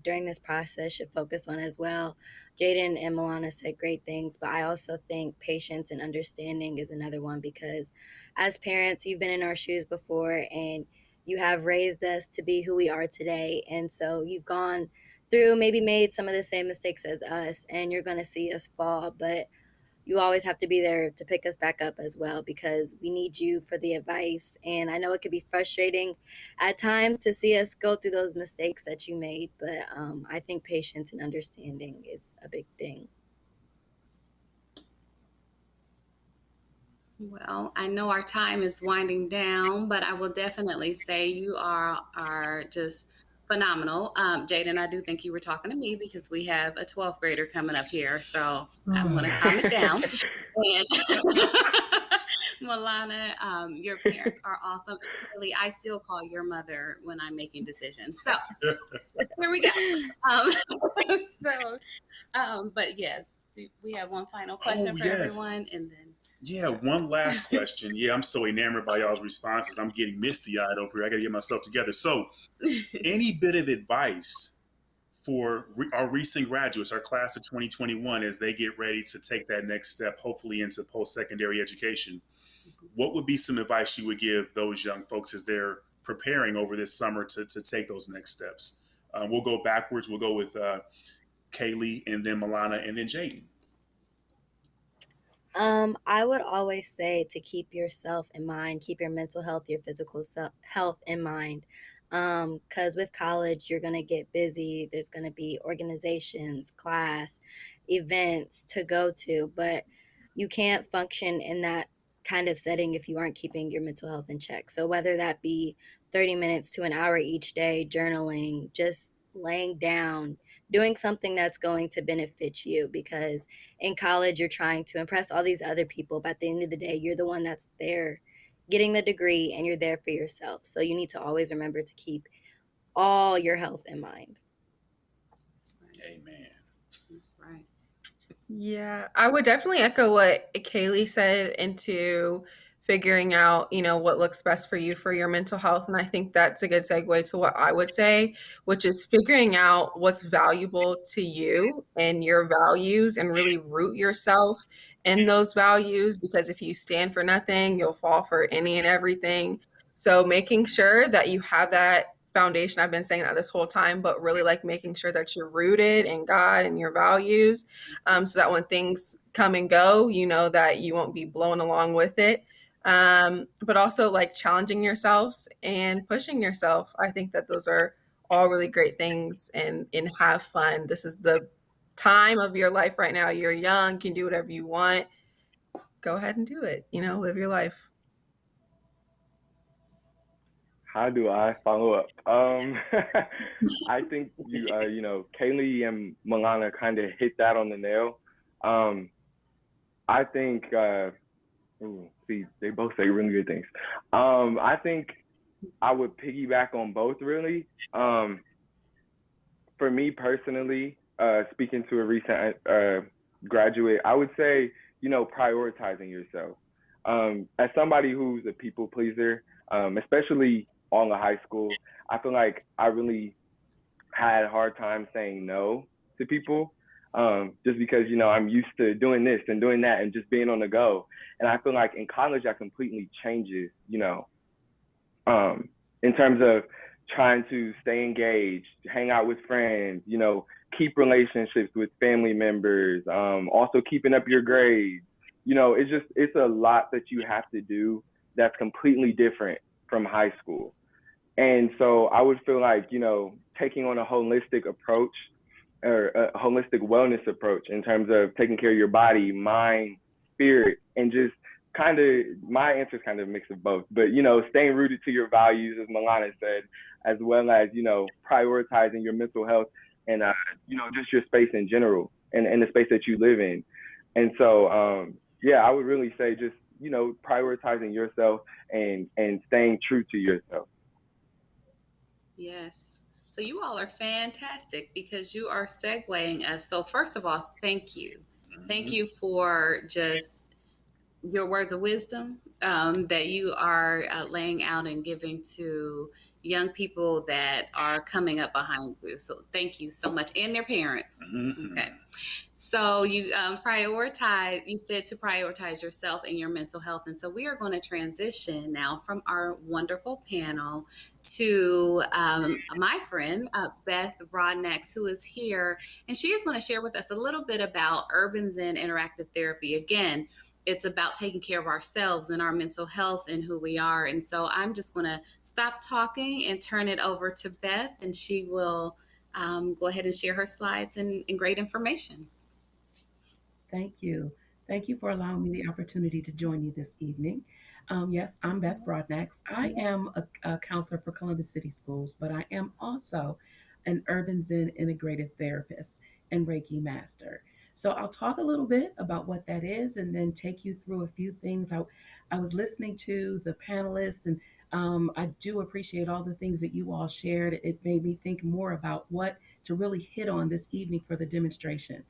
during this process should focus on as well. Jaiden and Milana said great things, but I also think patience and understanding is another one, because as parents, you've been in our shoes before and you have raised us to be who we are today. And so you've gone through, maybe made some of the same mistakes as us, and you're going to see us fall. But you always have to be there to pick us back up as well, because we need you for the advice. And I know it could be frustrating at times to see us go through those mistakes that you made, but I think patience and understanding is a big thing. Well, I know our time is winding down, but I will definitely say you are just phenomenal. Jaden, I do think you were talking to me because we have a 12th grader coming up here, so I'm going to calm it down. And Milana, your parents are awesome. Really, I still call your mother when I'm making decisions. So here we go. Um, but yes, we have one final question for everyone, and then. Yeah, one last question. Yeah, I'm so enamored by y'all's responses. I'm getting misty-eyed over here. I got to get myself together. So, any bit of advice for our recent graduates, our class of 2021, as they get ready to take that next step, hopefully into post-secondary education? What would be some advice you would give those young folks as they're preparing over this summer to take those next steps? We'll go backwards. We'll go with Kaylee, and then Milana, and then Jaiden. I would always say to keep yourself in mind, keep your mental health, your physical health in mind. Because with college, you're going to get busy. There's going to be organizations, class, events to go to, but you can't function in that kind of setting if you aren't keeping your mental health in check. So whether that be 30 minutes to an hour each day, journaling, just laying down, doing something that's going to benefit you, because in college you're trying to impress all these other people, but at the end of the day you're the one that's there getting the degree and you're there for yourself. So you need to always remember to keep all your health in mind. That's right. Amen. That's right. Yeah, I would definitely echo what Kaylee said into figuring out, what looks best for you for your mental health. And I think that's a good segue to what I would say, which is figuring out what's valuable to you and your values and really root yourself in those values. Because if you stand for nothing, you'll fall for any and everything. So making sure that you have that foundation, I've been saying that this whole time, but really like making sure that you're rooted in God and your values, so that when things come and go, you know that you won't be blown along with it. But also like challenging yourselves and pushing yourself. I think that those are all really great things, and have fun. This is the time of your life right now. You're young, you can do whatever you want. Go ahead and do it, live your life. How do I follow up? I think Kaylee and Milana kind of hit that on the nail. I think, see, they both say really good things. I think I would piggyback on both really. For me personally, speaking to a recent graduate, I would say, prioritizing yourself. As somebody who's a people pleaser, especially on the high school, I feel like I really had a hard time saying no to people, just because, I'm used to doing this and doing that and just being on the go. And I feel like in college, that completely changes, in terms of trying to stay engaged, hang out with friends, keep relationships with family members, also keeping up your grades. It's a lot that you have to do that's completely different from high school. And so I would feel like, taking on a holistic approach, or a holistic wellness approach in terms of taking care of your body, mind, spirit, and just kind of, my answer is kind of a mix of both, but, staying rooted to your values, as Milana said, as well as, prioritizing your mental health and, just your space in general, and the space that you live in. And so, yeah, I would really say just, prioritizing yourself and staying true to yourself. Yes. So you all are fantastic because you are segueing us. So first of all, thank you. Thank you for just your words of wisdom that you are laying out and giving to young people that are coming up behind you. So thank you so much, and their parents. Mm-hmm. Okay. So you prioritize, you said to prioritize yourself and your mental health. And so we are going to transition now from our wonderful panel to my friend, Beth Broadnax, who is here. And she is going to share with us a little bit about Urban Zen Interactive Therapy. Again, it's about taking care of ourselves and our mental health and who we are. And so I'm just going to stop talking and turn it over to Beth, and she will go ahead and share her slides and great information. Thank you. Thank you for allowing me the opportunity to join you this evening. Yes, I'm Beth Broadnax. I am a counselor for Columbus City Schools, but I am also an Urban Zen integrative therapist and Reiki master. So I'll talk a little bit about what that is and then take you through a few things. I was listening to the panelists, and I do appreciate all the things that you all shared. It made me think more about what to really hit on this evening for the demonstration.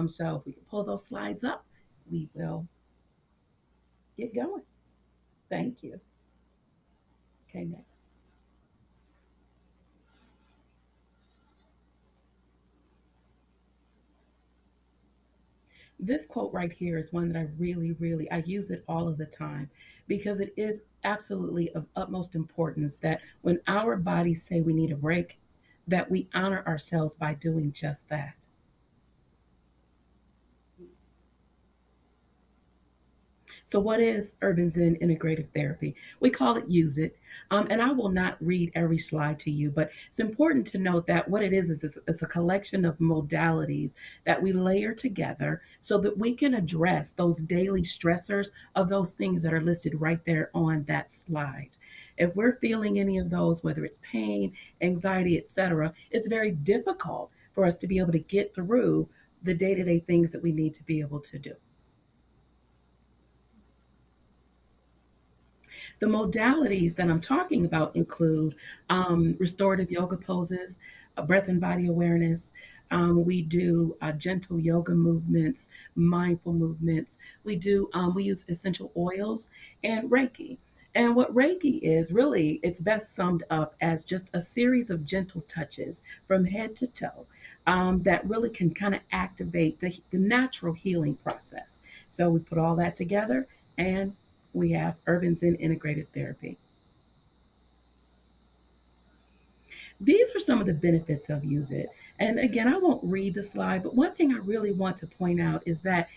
So if we can pull those slides up, we will get going. Thank you. Okay, next. This quote right here is one that I really, I use it all of the time because it is absolutely of utmost importance that when our bodies say we need a break, that we honor ourselves by doing just that. So, what is Urban Zen Integrative Therapy? We call it Use It. And I will not read every slide to you, but it's important to note that what it is it's a collection of modalities that we layer together so that we can address those daily stressors of those things that are listed right there on that slide. If we're feeling any of those, whether it's pain, anxiety, etc., it's very difficult for us to be able to get through the day to day things that we need to be able to do. The modalities that I'm talking about include restorative yoga poses, breath and body awareness. We do gentle yoga movements, mindful movements. We use essential oils and Reiki. And what Reiki is really, it's best summed up as just a series of gentle touches from head to toe that really can kind of activate the natural healing process. So we put all that together and we have Urban Zen Integrated Therapy. These are some of the benefits of Use It. And again, I won't read the slide, but one thing I really want to point out is that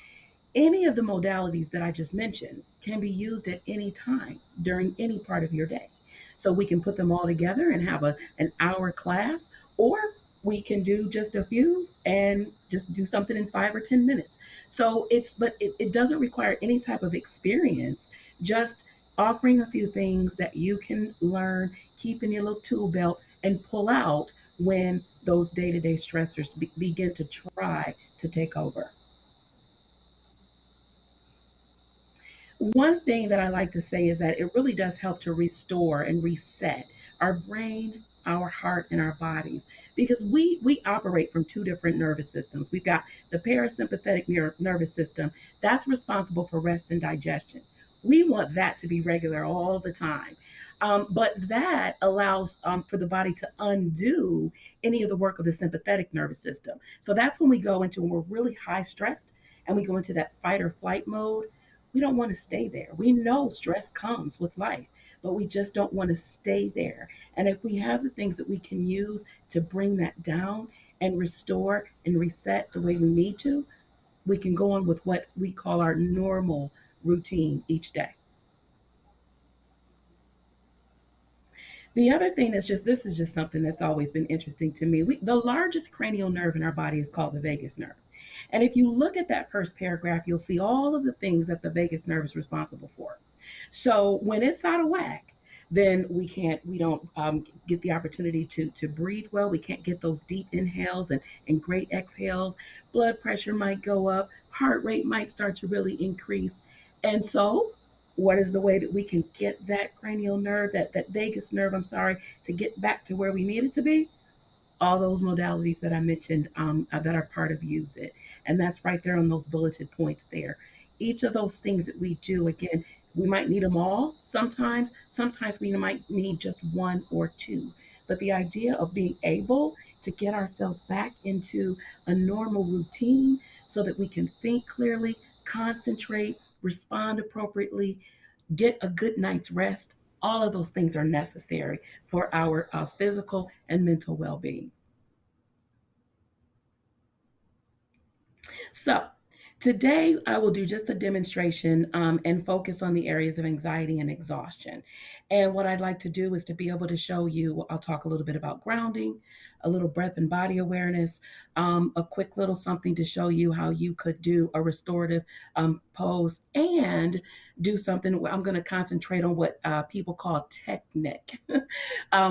any of the modalities that I just mentioned can be used at any time during any part of your day. So we can put them all together and have an hour class, or we can do just a few and just do something in 5 or 10 minutes. So it doesn't require any type of experience, just offering a few things that you can learn, keep in your little tool belt, and pull out when those day to day stressors begin to try to take over. One thing that I like to say is that it really does help to restore and reset our brain, our heart, and our bodies because we operate from two different nervous systems. We've got the parasympathetic nervous system that's responsible for rest and digestion. We want that to be regular all the time. But that allows for the body to undo any of the work of the sympathetic nervous system. So that's when we're really high stressed and we go into that fight or flight mode. We don't want to stay there. We know stress comes with life, but we just don't want to stay there. And if we have the things that we can use to bring that down and restore and reset the way we need to, we can go on with what we call our normal routine each day. The other thing this is just something that's always been interesting to me. The largest cranial nerve in our body is called the vagus nerve. And if you look at that first paragraph, you'll see all of the things that the vagus nerve is responsible for. So when it's out of whack, then we don't get the opportunity to breathe well. We can't get those deep inhales and great exhales. Blood pressure might go up. Heart rate might start to really increase. And so what is the way that we can get that cranial nerve, that vagus nerve, I'm sorry, to get back to where we need it to be? All those modalities that I mentioned that are part of Use It. And that's right there on those bulleted points there. Each of those things that we do, again, we might need them all sometimes. Sometimes we might need just one or two. But the idea of being able to get ourselves back into a normal routine so that we can think clearly, concentrate, respond appropriately, get a good night's rest. All of those things are necessary for our physical and mental well being. So, today I will do just a demonstration and focus on the areas of anxiety and exhaustion. And what I'd like to do is to be able to show you, I'll talk a little bit about grounding, a little breath and body awareness, a quick little something to show you how you could do a restorative pose, and do something where I'm going to concentrate on what people call technique.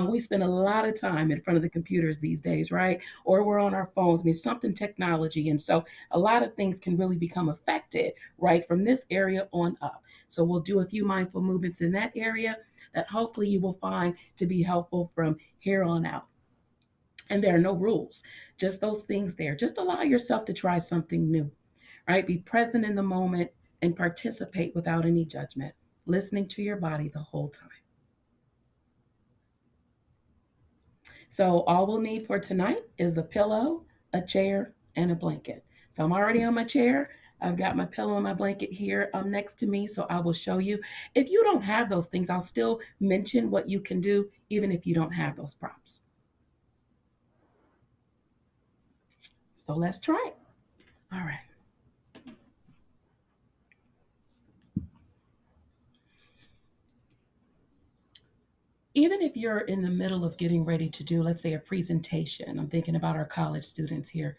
We spend a lot of time in front of the computers these days, right? Or we're on our phones, I mean, something technology. And so a lot of things can really become affected right from this area on up. So we'll do a few mindful movements in that area that hopefully you will find to be helpful from here on out. And there are no rules, just those things there. Just allow yourself to try something new, right? Be present in the moment and participate without any judgment, listening to your body the whole time. So all we'll need for tonight is a pillow, a chair, and a blanket. So I'm already on my chair. I've got my pillow and my blanket here next to me, so I will show you. If you don't have those things, I'll still mention what you can do, even if you don't have those props. So let's try it. All right. Even if you're in the middle of getting ready to do, let's say, a presentation, I'm thinking about our college students here,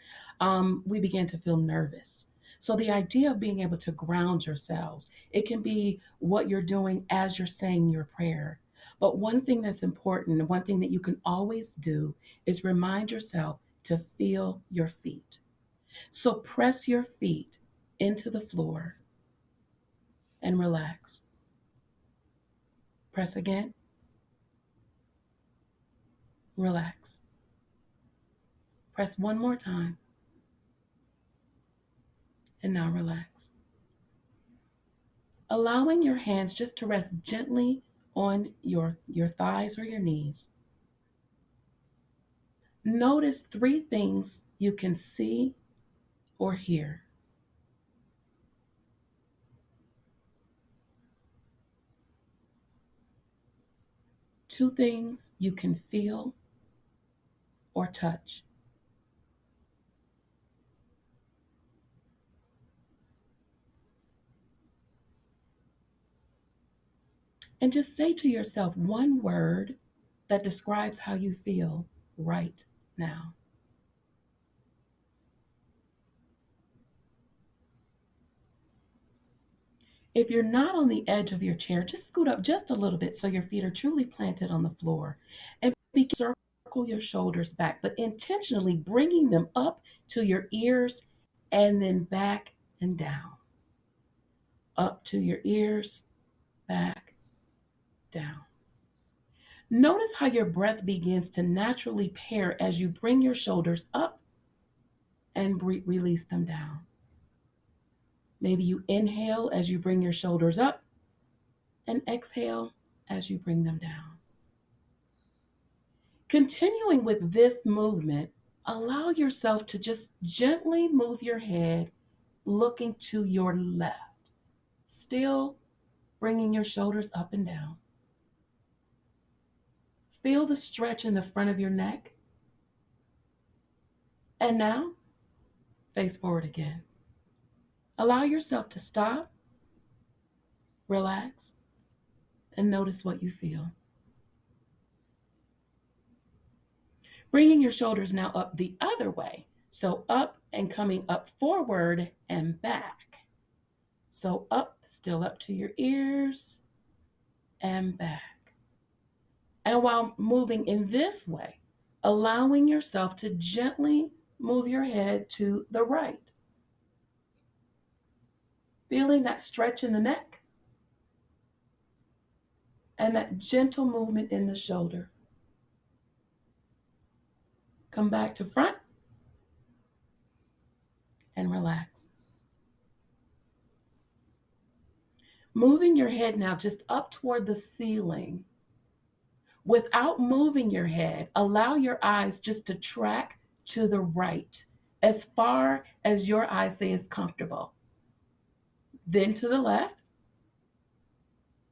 we begin to feel nervous. So the idea of being able to ground yourselves, it can be what you're doing as you're saying your prayer. But one thing that's important, one thing that you can always do is remind yourself to feel your feet. So press your feet into the floor and relax. Press again. Relax. Press one more time. And now relax. Allowing your hands just to rest gently on your thighs or your knees. Notice 3 things you can see or hear. Two things you can feel or touch. And just say to yourself one word that describes how you feel right now. If you're not on the edge of your chair, just scoot up just a little bit so your feet are truly planted on the floor. And begin to circle your shoulders back, but intentionally bringing them up to your ears and then back and down. Up to your ears, back, down. Notice how your breath begins to naturally pair as you bring your shoulders up and release them down. Maybe you inhale as you bring your shoulders up and exhale as you bring them down. Continuing with this movement, allow yourself to just gently move your head looking to your left, still bringing your shoulders up and down. Feel the stretch in the front of your neck. And now, face forward again. Allow yourself to stop, relax, and notice what you feel. Bringing your shoulders now up the other way. So up and coming up forward and back. So up, still up to your ears, and back. And while moving in this way, allowing yourself to gently move your head to the right. Feeling that stretch in the neck and that gentle movement in the shoulder. Come back to front and relax. Moving your head now just up toward the ceiling. Without moving your head, allow your eyes just to track to the right as far as your eyes say is comfortable. Then to the left,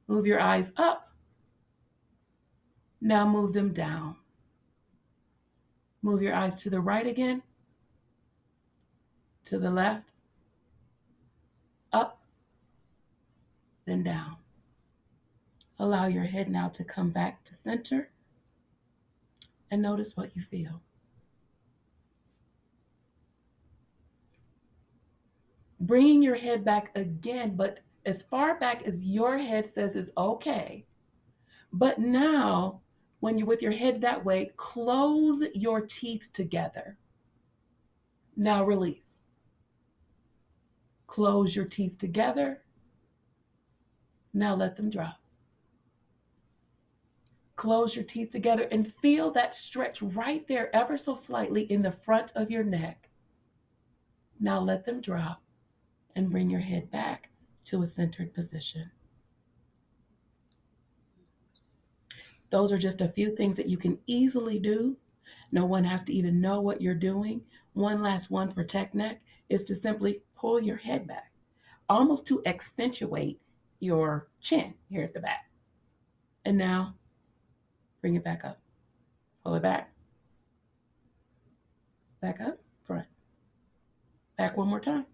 move your eyes up. Now move them down. Move your eyes to the right again, to the left, up, then down. Allow your head now to come back to center and notice what you feel. Bringing your head back again, but as far back as your head says is okay. But now, when you're with your head that way, close your teeth together. Now release. Close your teeth together. Now let them drop. Close your teeth together and feel that stretch right there ever so slightly in the front of your neck. Now let them drop and bring your head back to a centered position. Those are just a few things that you can easily do. No one has to even know what you're doing. One last one for tech neck is to simply pull your head back, almost to accentuate your chin here at the back. And now bring it back up. Pull it back. Back up, front. Back one more time.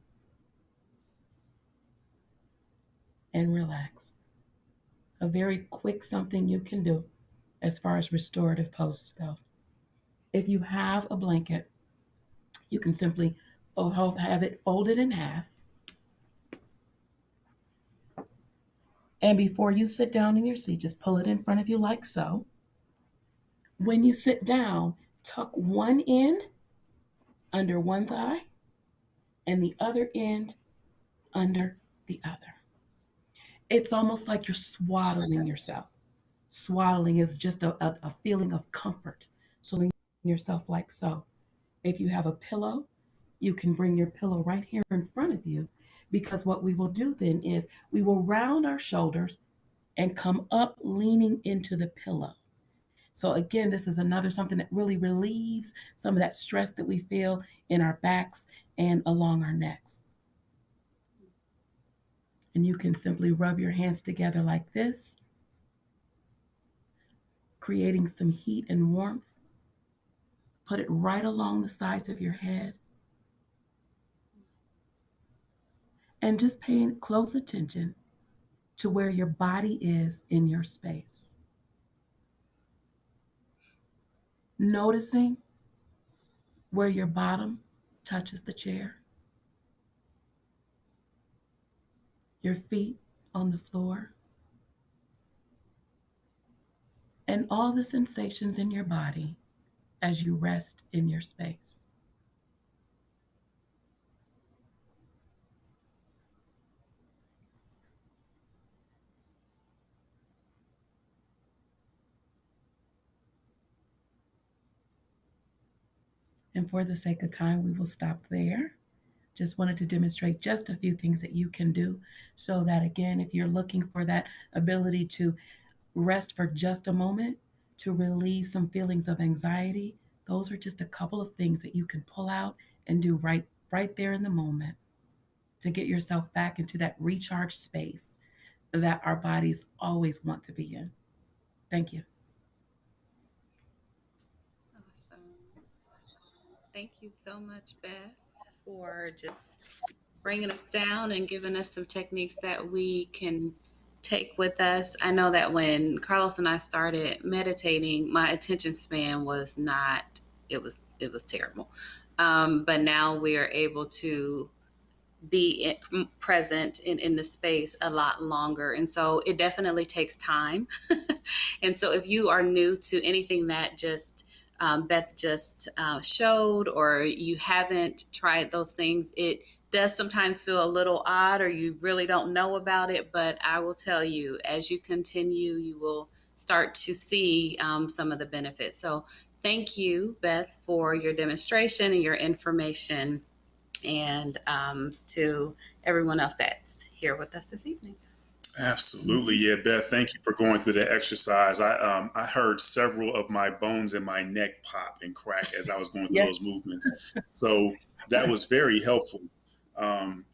And relax. A very quick something you can do as far as restorative poses go. If you have a blanket, you can simply have it folded in half. And before you sit down in your seat, just pull it in front of you like so. When you sit down, tuck one end under one thigh and the other end under the other. It's almost like you're swaddling yourself. Swaddling is just a feeling of comfort. So yourself like so. If you have a pillow, you can bring your pillow right here in front of you, because what we will do then is we will round our shoulders and come up leaning into the pillow. So again, this is another something that really relieves some of that stress that we feel in our backs and along our necks. And you can simply rub your hands together like this, creating some heat and warmth. Put it right along the sides of your head. And just paying close attention to where your body is in your space. Noticing where your bottom touches the chair, your feet on the floor, and all the sensations in your body as you rest in your space. And for the sake of time, we will stop there. Just wanted to demonstrate just a few things that you can do so that, again, if you're looking for that ability to rest for just a moment, to relieve some feelings of anxiety, those are just a couple of things that you can pull out and do right there in the moment to get yourself back into that recharged space that our bodies always want to be in. Thank you. Awesome. Thank you so much, Beth, for just bringing us down and giving us some techniques that we can take with us. I know that when Carlos and I started meditating, my attention span was not, it was terrible. But now we are able to be present in the space a lot longer. And so it definitely takes time. And so if you are new to anything that just Beth just showed, or you haven't tried those things, it does sometimes feel a little odd, or you really don't know about it. But I will tell you, as you continue, you will start to see some of the benefits. So thank you, Beth, for your demonstration and your information, and to everyone else that's here with us this evening. Absolutely, yeah, Beth. Thank you for going through the exercise. I heard several of my bones in my neck pop and crack as I was going through Yeah. those movements. So that was very helpful. Um,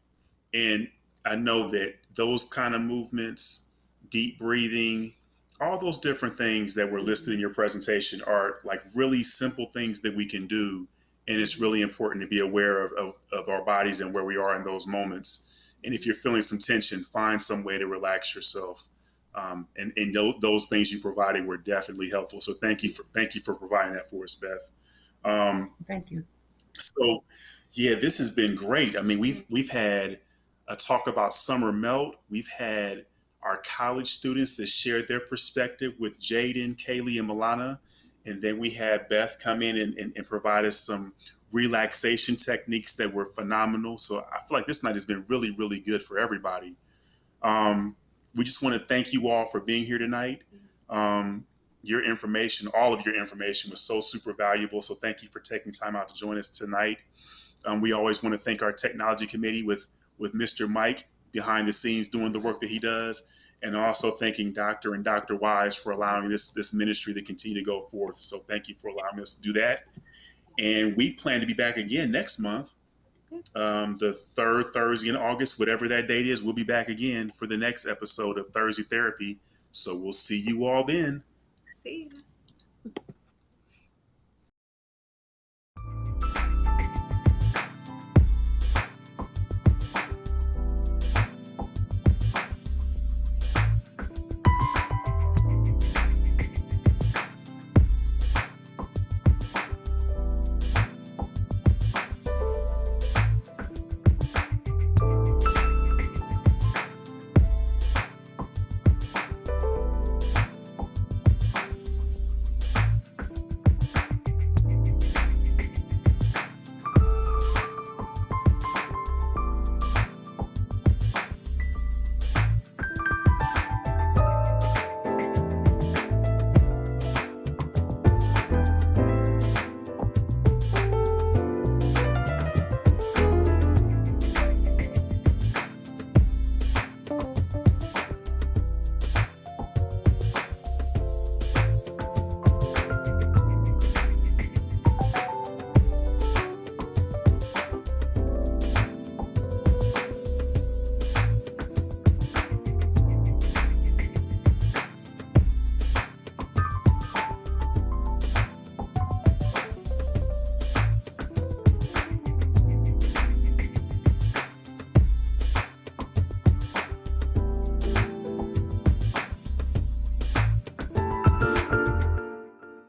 and I know that those kind of movements, deep breathing, all those different things that were listed in your presentation are like really simple things that we can do. And it's really important to be aware of our bodies and where we are in those moments. And if you're feeling some tension, find some way to relax yourself. And those things you provided were definitely helpful. So thank you for providing that for us, Beth. Um, Thank you. so, yeah, this has been great. I mean, we've had a talk about summer melt. We've had our college students that shared their perspective with Jaiden, Kaylee, and Milana, and then we had Beth come in and provide us some relaxation techniques that were phenomenal. So I feel like this night has been really, really good for everybody. Um, we just want to thank you all for being here tonight. Um, your information, all of your information was so super valuable. So thank you for taking time out to join us tonight. We always want to thank our technology committee with Mr. Mike behind the scenes doing the work that he does, and also thanking Dr. and Dr. Wise for allowing this ministry to continue to go forth. So thank you for allowing us to do that. And we plan to be back again next month, the third Thursday in August, whatever that date is. We'll be back again for the next episode of Thursday Therapy. So we'll see you all then. See you.